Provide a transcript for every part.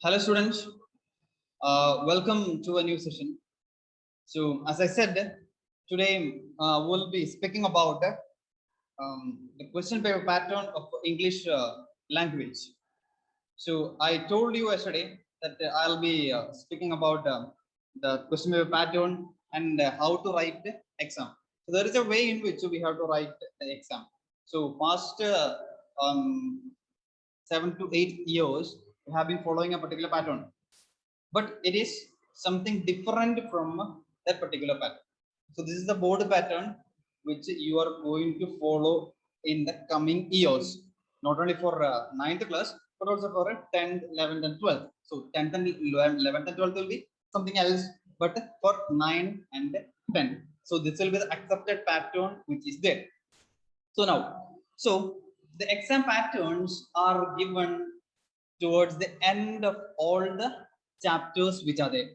Hello students, welcome to a new session. So as I said, today we'll be speaking about the question paper pattern of English language. So I told you yesterday that I'll be speaking about the question paper pattern and how to write the exam. So there is a way in which we have to write the exam. So past 7 to 8 years, we have been following a particular pattern, but it is something different from that particular pattern. So this is the board pattern which you are going to follow in the coming years, not only for 9th class, but also for 10th, 11th, and 12th. So 10th and 11th and 12th will be something else, but for 9 and 10. So this will be the accepted pattern which is there. So now, so the exam patterns are given towards the end of all the chapters which are there.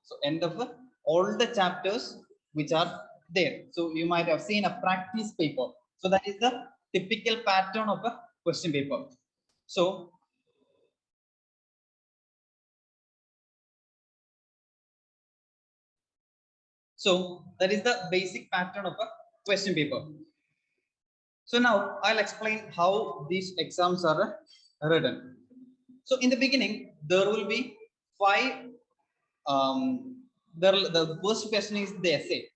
So end of all the chapters which are there. So you might have seen a practice paper. So that is the typical pattern of a question paper. So that is the basic pattern of a question paper. So now I'll explain how these exams are written. So in the beginning, there will be 5. The first question is the essay.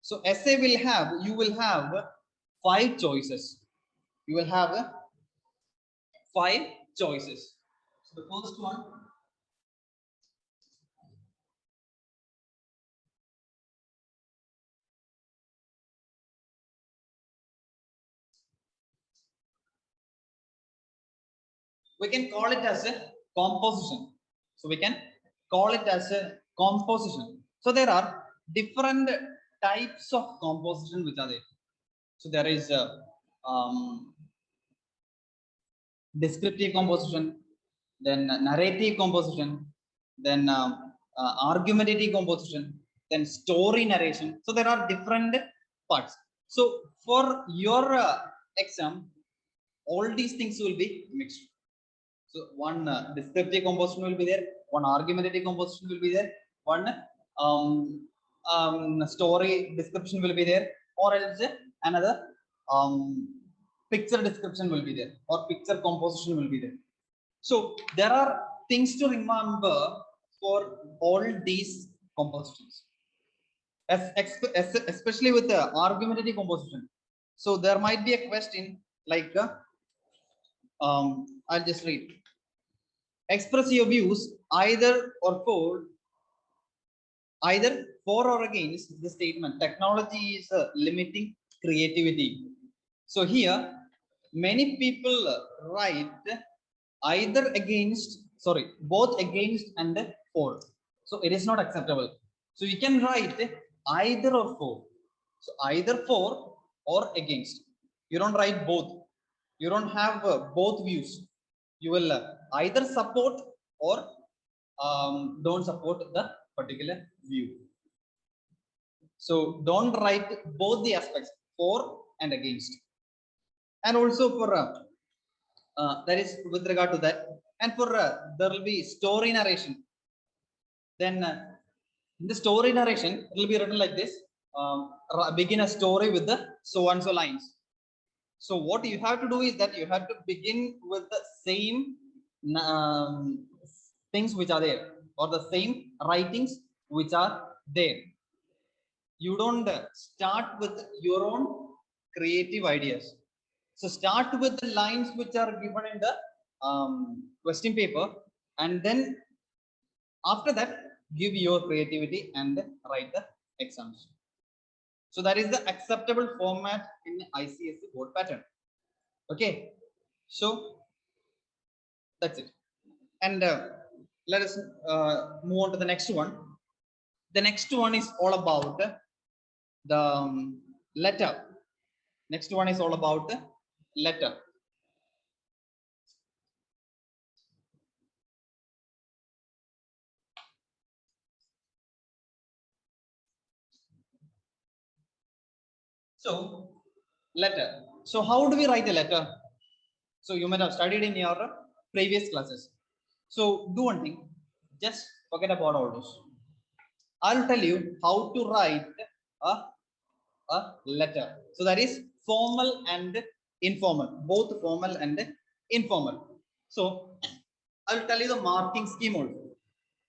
So essay you will have 5 choices. You will have 5 choices. So the first one, we can call it as a composition. So we can call it as a composition. So there are different types of composition which are there. So there is a descriptive composition, then narrative composition, then argumentative composition, then story narration. So there are different parts. So for your exam, all these things will be mixed. So one descriptive composition will be there, one argumentative composition will be there, one story description will be there, or else another picture description will be there, or picture composition will be there. So there are things to remember for all these compositions, especially with the argumentative composition. So there might be a question like, I'll just read. Express your views either for or against the statement. Technology is limiting creativity. So here, many people write both against and for. So it is not acceptable. So you can write either or for. So either for or against. You don't write both. You don't have both views. You will either support or don't support the particular view. So don't write both the aspects, for and against. And also for that is with regard to that. And for there will be story narration. Then in the story narration, it will be written like this: begin a story with the so and so lines. So what you have to do is that you have to begin with the same things which are there, or the same writings which are there. You don't start with your own creative ideas. So start with the lines which are given in the question paper, and then after that give your creativity and write the exams. So that is the acceptable format in ICSE board pattern. Okay, so that's it. And let us move on to the next one. The next one is all about the letter. Next one is all about the letter. So letter. So how do we write a letter? So you might have studied in your previous classes. So do one thing, just forget about all those. I'll tell you how to write a, a letter. So that is formal and informal, both formal and informal. So I'll tell you the marking scheme also.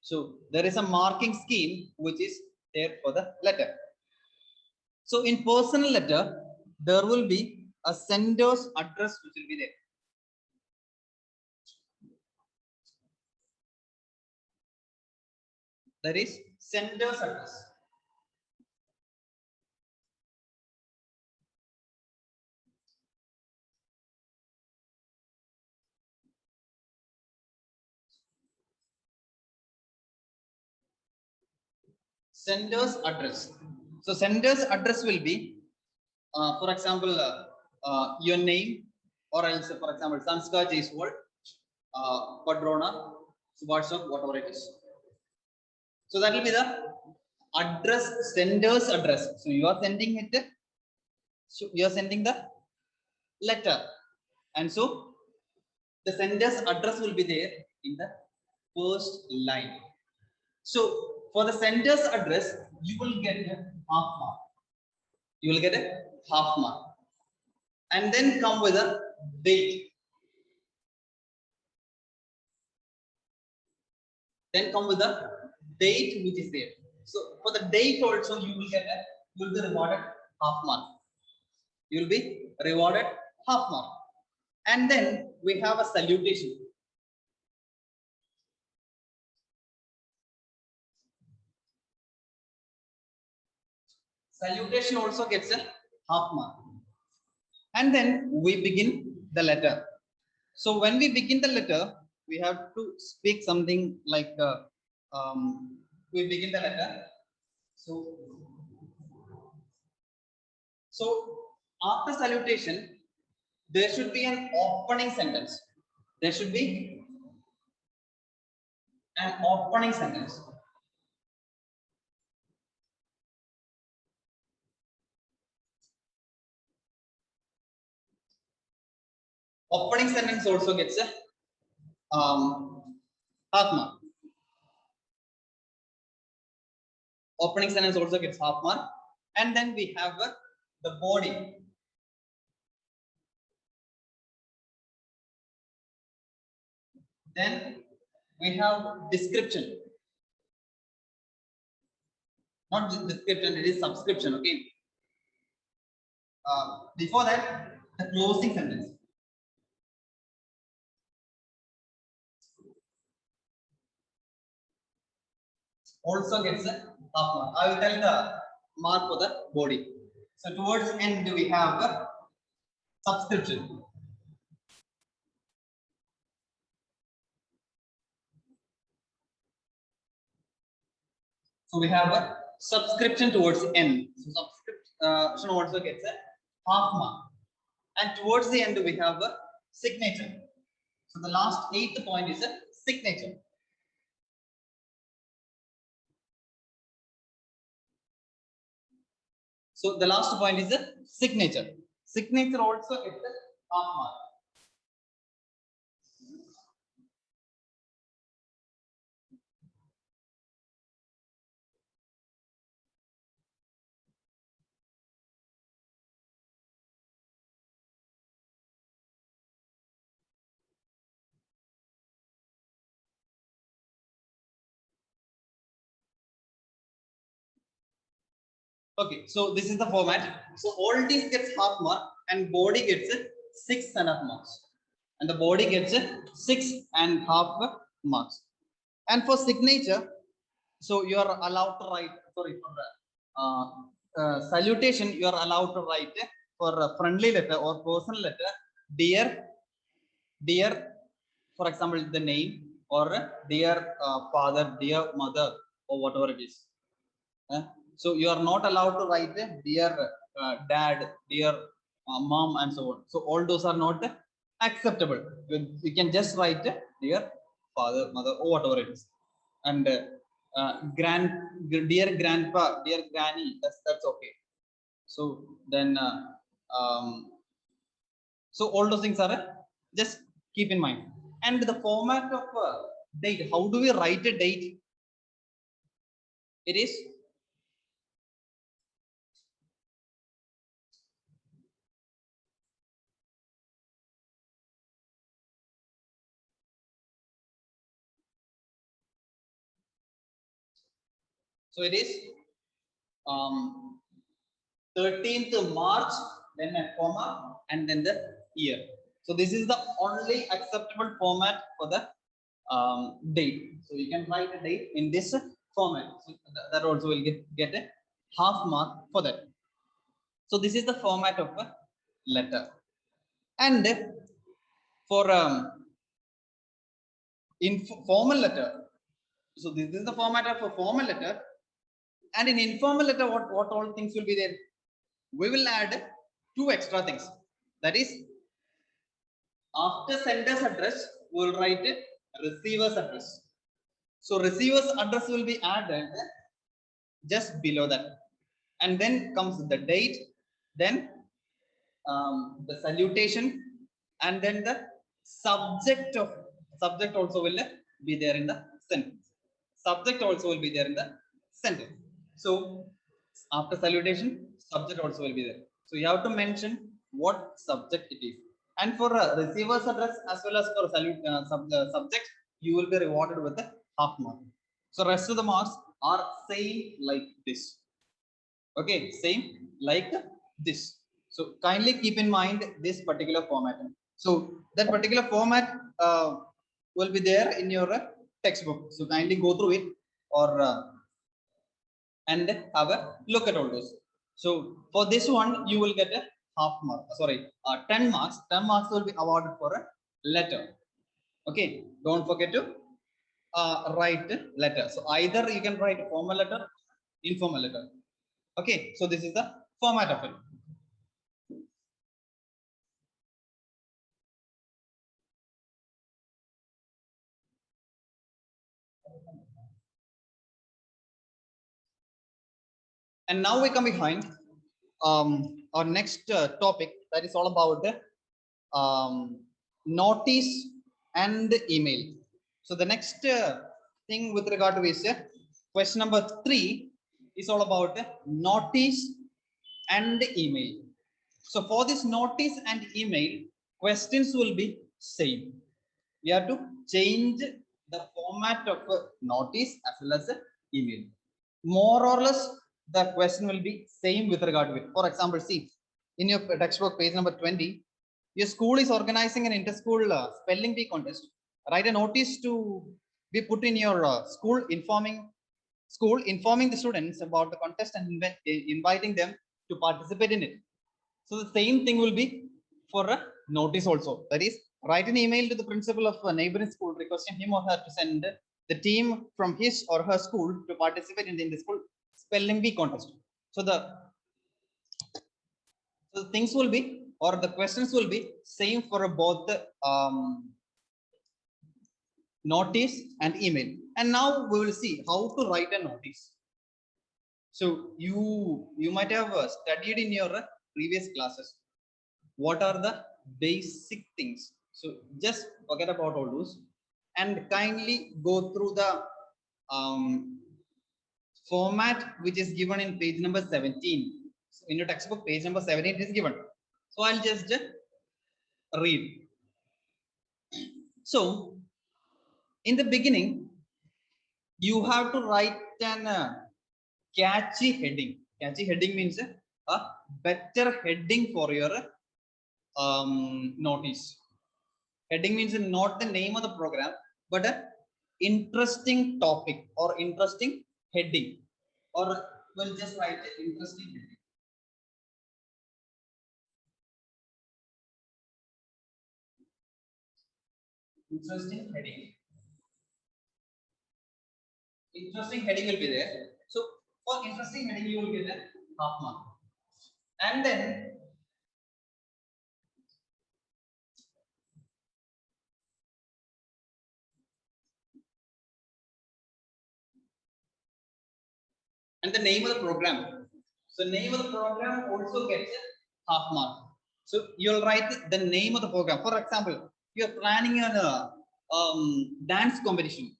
So there is a marking scheme which is there for the letter. So in personal letter, there will be a sender's address which will be there. That is sender's address. Sender's address. So sender's address will be, for example, your name, or else, for example, Sanskar Jaiswal, Padrona, WhatsApp, whatever it is. So that will be the address, sender's address. So you are sending it. So you are sending the letter, and so the sender's address will be there in the first line. So for the sender's address, you will get a half mark. You will get a half mark, and then come with a date. Then come with the date which is there. So for the date also, you will be rewarded half mark. You will be rewarded half mark, and then we have a salutation. Salutation also gets a half mark, and then we begin the letter. So when we begin the letter, we have to speak something like we begin the letter. So, after salutation, there should be an opening sentence. There should be an opening sentence. Opening sentence also gets a half mark. Opening sentence also gets half mark, and then we have the body. Then we have description. Not description, it is subscription. Okay. Before that, the closing sentence. Also gets a half mark. I will tell the mark for the body. So towards end we have the subscription. So we have a subscription towards end. So subscription also gets a half mark. And towards the end we have a signature. So the last 8th point is a signature. So the last point is a signature. Signature also gets a half mark. Okay, so this is the format. So all these gets half mark, and body gets 6.5 marks, and the body gets 6.5 marks. And for signature, so you are allowed to write. Sorry, for the salutation, you are allowed to write for a friendly letter or personal letter, dear, for example, the name, or dear father, dear mother, or whatever it is. So you are not allowed to write dear dad, dear mom, and so on. So all those are not acceptable. You can just write dear father, mother, or whatever it is. And dear grandpa, dear granny, that's okay. So then so all those things are just keep in mind. And the format of date. How do we write a date? It is so it is 13th March, then a comma, and then the year. So this is the only acceptable format for the date. So you can write a date in this format. So that also will get a half mark for that. So this is the format of a letter. And for formal letter, so this is the format of a formal letter. And in informal letter, what all things will be there? We will add two extra things. That is, after sender's address, we will write receiver's address. So receiver's address will be added just below that. And then comes the date, then the salutation, and then the subject also will be there in the sentence. Subject also will be there in the sentence. So after salutation, subject also will be there. So you have to mention what subject it is. And for receiver's address as well as for subject, you will be rewarded with a half mark. So rest of the marks are same like this. Okay, same like this. So kindly keep in mind this particular format. So that particular format will be there in your textbook. So kindly go through it or and have a look at all those. So for this one, you will get a half mark. Sorry, 10 marks. 10 marks will be awarded for a letter. Okay, don't forget to write letter. So either you can write a formal letter, informal letter. Okay, so this is the format of it. And now we come behind our next topic, that is all about the notice and email. So the next thing with regard to is question number 3 is all about notice and email. So for this notice and email, questions will be same. We have to change the format of a notice as well as email. More or less, the question will be same with regard to it. For example, see, in your textbook, page number 20, your school is organizing an inter-school spelling bee contest. Write a notice to be put in your school informing the students about the contest and inviting them to participate in it. So the same thing will be for a notice also. That is, write an email to the principal of a neighboring school requesting him or her to send the team from his or her school to participate in the school spelling bee contest. So the things will be, or the questions will be same for both the notice and email. And now we will see how to write a notice. So you might have studied in your previous classes what are the basic things. So just forget about all those and kindly go through the format which is given in page number 17. So in your textbook, page number 17 is given. So I'll just read. So in the beginning, you have to write an catchy heading. Catchy heading means a better heading for your notice. Heading means not the name of the program, but a interesting topic or interesting heading, or we'll just write an interesting heading. Interesting heading. Interesting heading will be there. So for interesting heading, you will get a half mark. And then and the name of the program. So name of the program also gets a half mark. So you'll write the name of the program. For example, you're planning dance competition.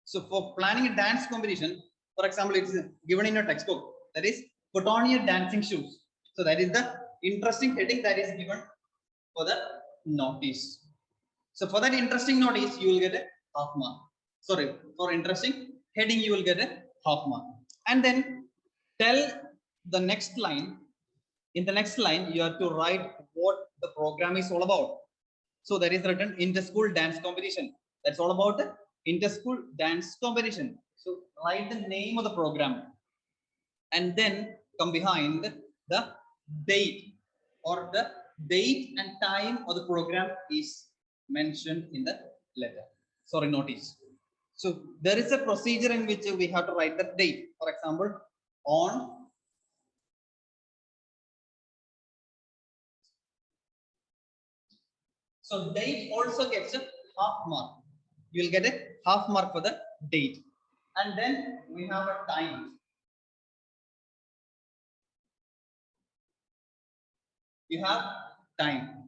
So for planning a dance competition, for example, it's given in your textbook, that is put on your dancing shoes. So that is the interesting heading that is given for the notice. So for that interesting notice, you will get a half mark. Sorry, for interesting heading, you will get a half mark. And then tell the next line. In the next line, you have to write what the program is all about. So that is written inter-school dance competition. That's all about the inter-school dance competition. So write the name of the program and then come behind the date, or the date and time of the program is mentioned in the letter. Sorry, notice. So there is a procedure in which we have to write the date. For example, on so date also gets a half mark. You will get a half mark for the date. And then we have a time. You have time.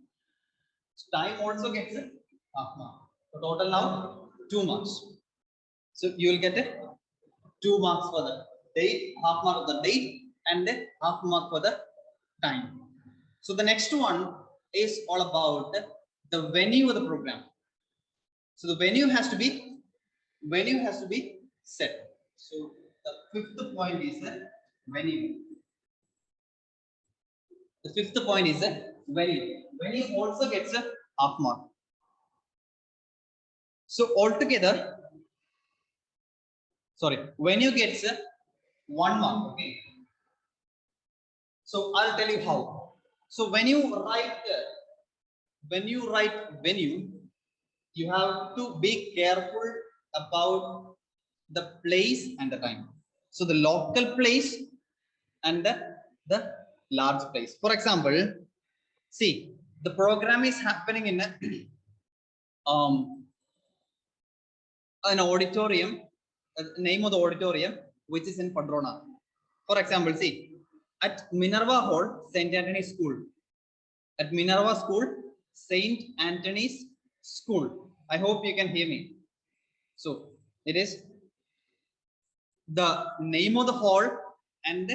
Time also gets a half mark. So total now 2 marks. So you will get a 2 marks for the date, half mark for the date, and then half mark for the time. So the next one is all about the venue of the program. So the venue has to be set. So the fifth point is the venue. The fifth point is the venue. Venue also gets a half mark. So altogether, sorry, venue gets a 1 mark. Okay. So I'll tell you how. So when you write venue, you have to be careful about the place and the time. So the local place and the large place. For example, see, the program is happening in an auditorium, name of the auditorium, which is in Padrona. For example, see, at Minerva Hall, St. Anthony's School. At Minerva School, St. Anthony's School. I hope you can hear me. So it is the name of the hall and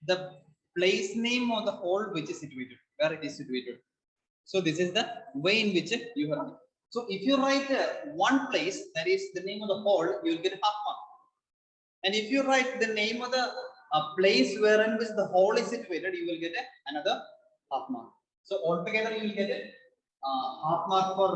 the place name of the hall which is situated, where it is situated. So this is the way in which you write. So if you write one place, that is the name of the hall, you will get half mark. And if you write the name of the place wherein which the hall is situated, you will get another half mark. So altogether you will get half mark for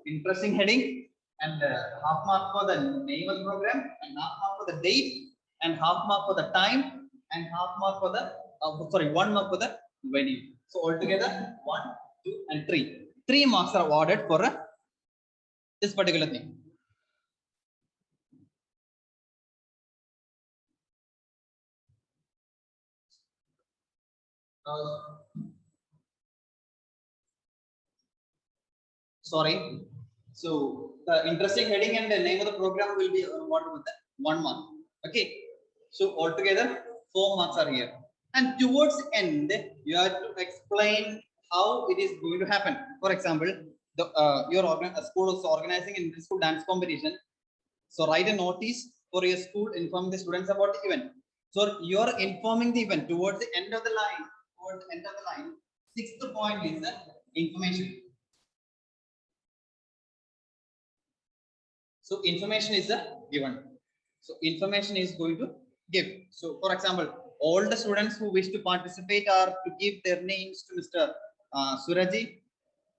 interesting heading, and half mark for the name of the program, and half mark for the date, and half mark for the time, and half mark for the 1 mark for the venue. So altogether 1, 2, and 3. 3 marks are awarded for this particular thing. Sorry. So the interesting heading and the name of the program will be awarded with the 1 mark. Okay. So altogether 4 marks are here. And towards the end, you have to explain how it is going to happen. For example, your school is organizing an inter-school dance competition. So write a notice for your school informing the students about the event. So you are informing the event towards the end of the line. Towards the end of the line, 6th point is the information. So information is given. So information is going to give. So for example, all the students who wish to participate are to give their names to Mr. Suraji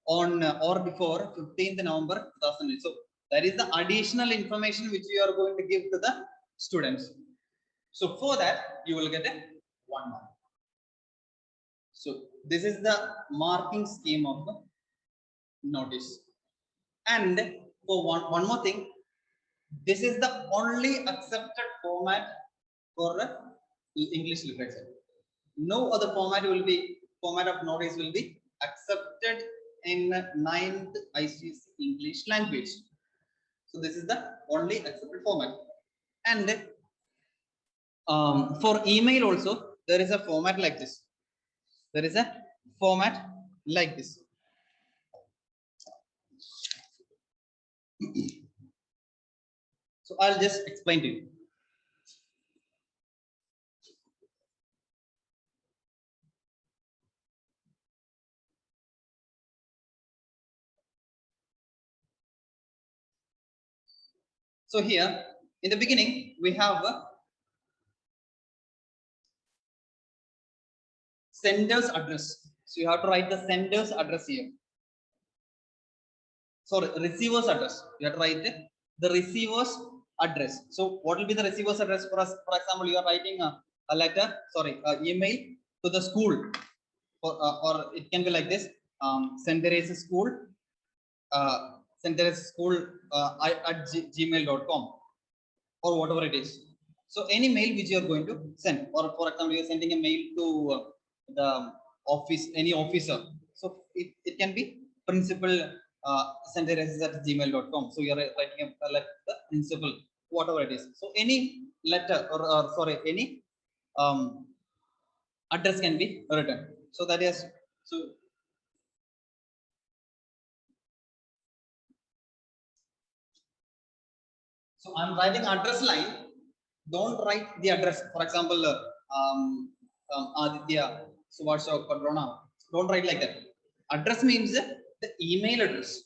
on or before 15th November 2008. So that is the additional information which you are going to give to the students. So for that, you will get a 1 mark. So this is the marking scheme of the notice. And for one more thing, this is the only accepted format for English literature. No other format of notice will be accepted in 9th ICSE English language. So this is the only accepted format. And for email also, there is a format like this. There is a format like this. So I'll just explain to you. So here in the beginning we have a sender's address. So you have to write the sender's address here. Sorry, receiver's address. You have to write the receiver's address. So what will be the receiver's address for us? For example, you are writing a letter, sorry, email to the school, or it can be like this: St. Teresa's School, St. Teresa's School at gmail.com, or whatever it is. So any mail which you are going to send, or for example, you are sending a mail to the office, any officer. So it can be principal St. Teresa's at gmail.com. So you are writing a letter to the principal, whatever it is. So any letter or sorry, any address can be written. So that is so. So I'm writing address line. Don't write the address. For example, Aditya, Subhashok, Padrona. Don't write like that. Address means the email address.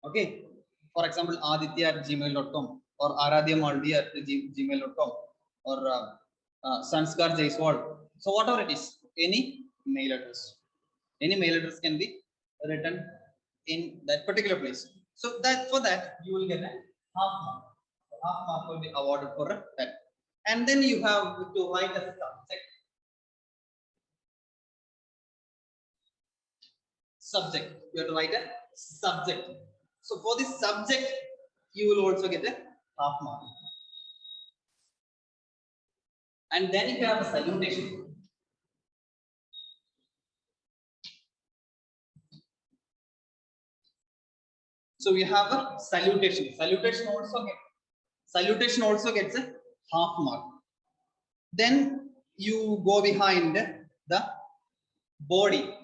Okay. For example, Aditya at gmail.com or Aradhya Maldi at gmail.com or Sanskar Jaiswal. So whatever it is, any mail address. Any mail address can be written in that particular place. So that for that you will get a half mark. Half mark will be awarded for that. And then you have to write a subject. Subject. You have to write a subject. So for this subject, you will also get a half mark. And then you have a salutation. So we have a salutation. Salutation also gets a half mark. Then you go behind the body.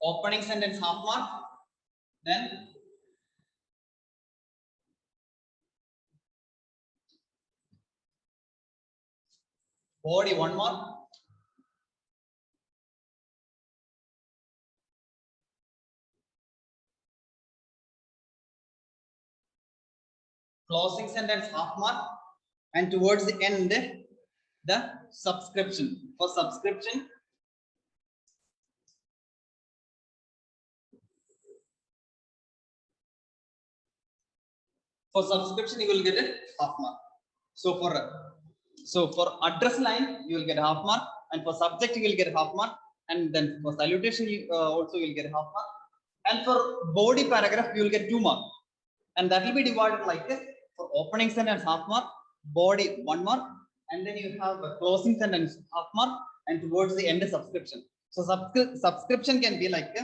Opening sentence half mark. Then body 1 mark. Closing sentence half mark. And towards the end, the subscription. For subscription, you will get a half mark. So for address line you will get a half mark, and for subject you will get a half mark, and then for salutation you also will get a half mark, and for body paragraph you will get 2 mark, and that will be divided like this: for opening sentence half mark, body 1 mark, and then you have a closing sentence half mark, and towards the end subscription. So subscription can be like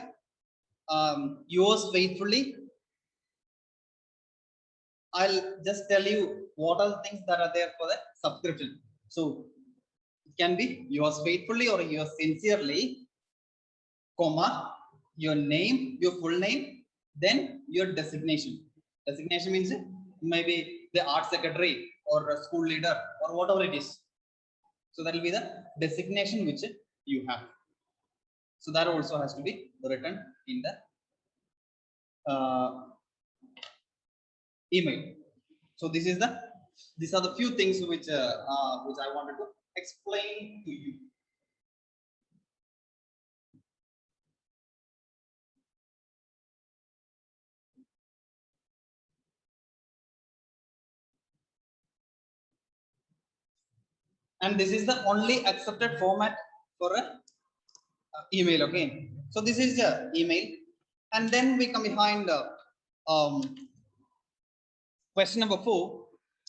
yours faithfully. I'll just tell you what are the things that are there for the subscription. So it can be yours faithfully or yours sincerely, comma, your name, your full name, then your designation. Designation means maybe the art secretary or a school leader or whatever it is. So that will be the designation which you have. So that also has to be written in the email. So these are the few things which I wanted to explain to you. And this is the only accepted format for a email. Okay, so this is the email, and then we come behind question number 4.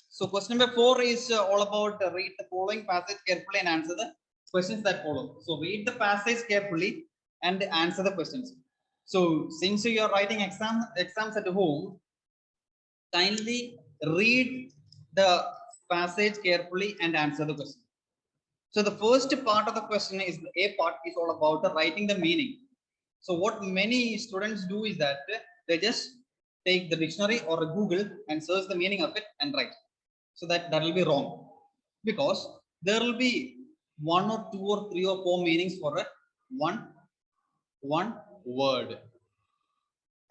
So question number 4 is all about read the following passage carefully and answer the questions that follow. So read the passage carefully and answer the questions. So since you are writing exams at home, kindly read the passage carefully and answer the question. So the first part of the question is the A part is all about writing the meaning. So what many students do is that they just take the dictionary or Google and search the meaning of it and write. So that will be wrong, because there will be one or two or three or four meanings for a one word,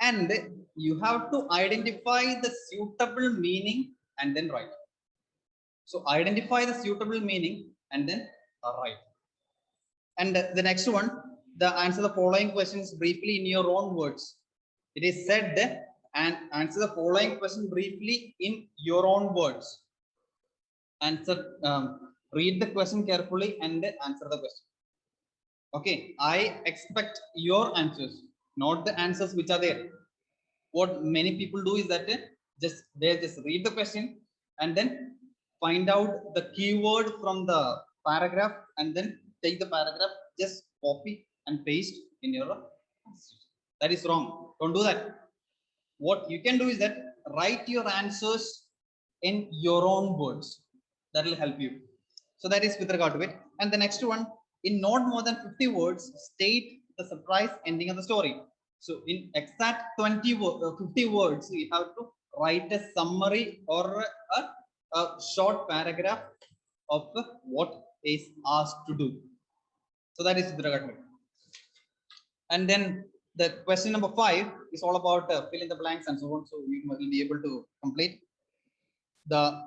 and you have to identify the suitable meaning and then write. So identify the suitable meaning and then write. And the next one, the answer the following questions briefly in your own words. It is said and answer the following question briefly in your own words. Answer, read the question carefully and answer the question. Okay, I expect your answers, not the answers which are there. What many people do is that they just read the question and then find out the keyword from the paragraph and then take the paragraph, just copy and paste in your answer. That is wrong. Don't do that. What you can do is that write your answers in your own words. That will help you. So that is with regard to it. And the next one, in not more than 50 words, state the surprise ending of the story. So in exact 50 words, you have to write a summary or a short paragraph of what is asked to do. So that is with regard to it. And then the question number 5 is all about fill in the blanks and so on. So you will be able to complete. The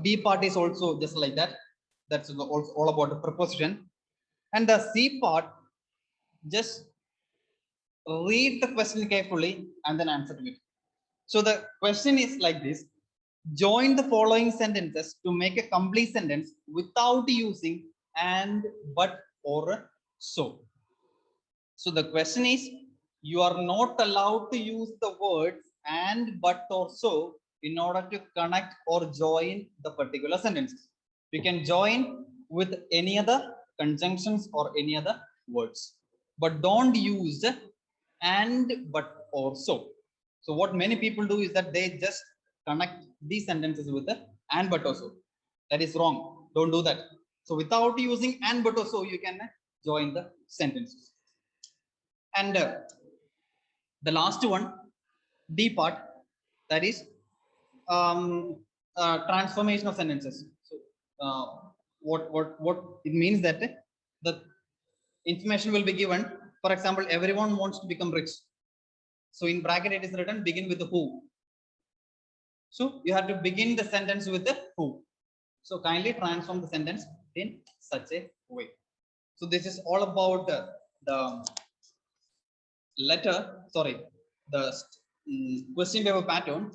B part is also just like that. That's also all about the preposition. And the C part, just read the question carefully and then answer to it. So the question is like this: join the following sentences to make a complete sentence without using and, but, or, so. So the question is, you are not allowed to use the words and, but, or, so in order to connect or join the particular sentences. You can join with any other conjunctions or any other words, but don't use and, but, or, so. So what many people do is that they just connect these sentences with the and, but, or, so. That is wrong. Don't do that. So without using and, but, or, so, you can join the sentences. And the last one, D part, that is transformation of sentences. So what it means that the information will be given. For example, everyone wants to become rich. So in bracket it is written begin with the who. So you have to begin the sentence with the who. So kindly transform the sentence in such a way. So this is all about the letter, sorry, the question paper pattern.